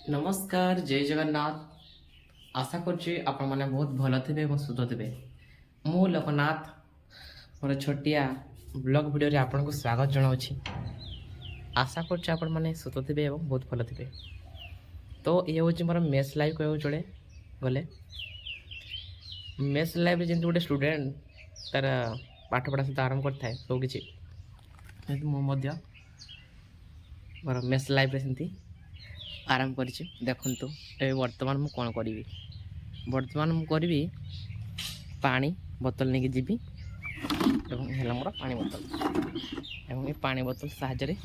नमस्कार जय जगन्नाथ। आशा करुच्ची आपण मैंने बहुत भल थे और सुध थे। मु लोकनाथ मोर छोटिया ब्लॉग वीडियो रे आपन को स्वागत जनाऊँगी। आशा करुच्ची आपण मैंने सुध थे और बहुत भल थे। तो ये हूँ मोर मेस लाइफ कह चले गले मेस लाइफ जमी गोटे स्टूडेंट तार पाठ पढ़ा सहित आरंभ करता है सब किसी मुझे मोर मेस लाइफ सेमती आरंभ कर देखु ए वर्तमान मु कौन करी वर्तमान मु करी पानी बोतल नहीं जीवी है मोर पानी बोतल एवं पानी बोतल साहाଯ୍य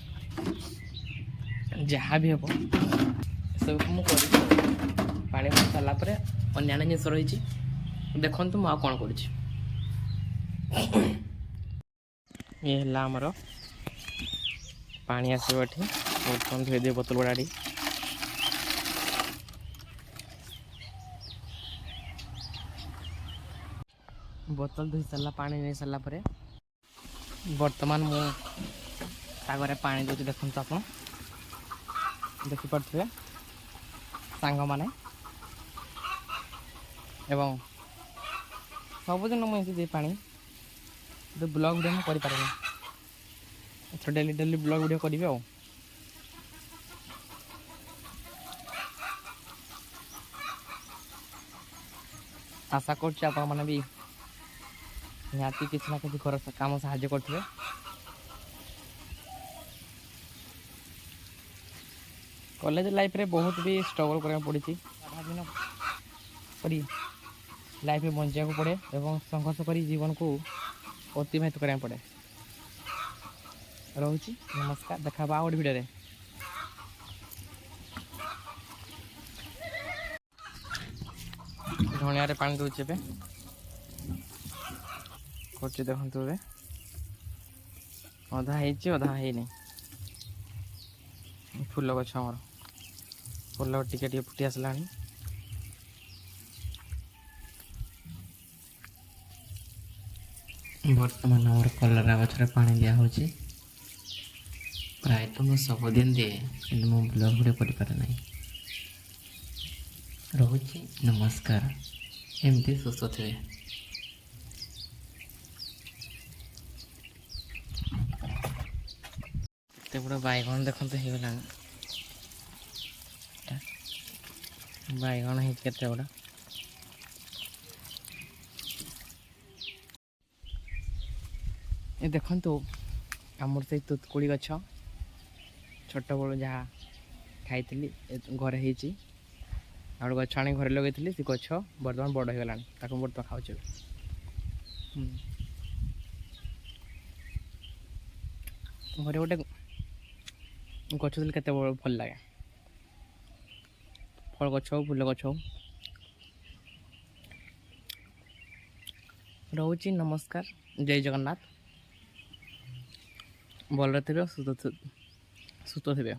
जहाँ भी हम सब मुझे पानी बोतल सारापर अन्य जिनस रही देखु मुझे कौन कर ये आमर पानी आसो बर्तमान धोई दे बोतल गुड़ाड़ी बोतल धोई सारा पानी नहीं सारा पर बर्तमान मुझे पानी दूसरी देखो आप देखिपे सांग मैंने एवं सबुदिन मुझे पानी ब्लॉग वीडियो मुझे कर डेली डेली ब्लॉग वीडियो करी आशा कर भी निहाती किसी ना किसी घर काम साहाଯ୍य करते कॉलेज लाइफ रे बहुत भी स्ट्रगल करने पड़ी सारा दिन करी लाइफ में बंचा को पड़े एवं संघर्ष करी जीवन को अतिबाहित करने पड़े रोची नमस्कार देखा गोटे वीडियो धनिया पानी दूचे कर देखु अधा अधा है फूल गछ आमर फूल टिके फुटी आसला बर्तमान आम कलरा गचर पानी दिया प्राय तो मुझे सबुदिन दिए कि मो ब्लॉग वीडियो करना रोची नमस्कार एमती सुस्थ थे। गोटे बैगण देखते होगला बैगण हो गुड़ा ये देखु आमर से तुतकुड़ी गछ छोट बड़ जहाँ खाई घर हो गछ आनी घर लगे से गछ बर्तमान बड़ होगा बर्तमान खाऊ घर गोटे गछ के भल लगे फल गछ हो फूल गछ हो रोची नमस्कार जय जगन्नाथ भल थे सुस्थ थे।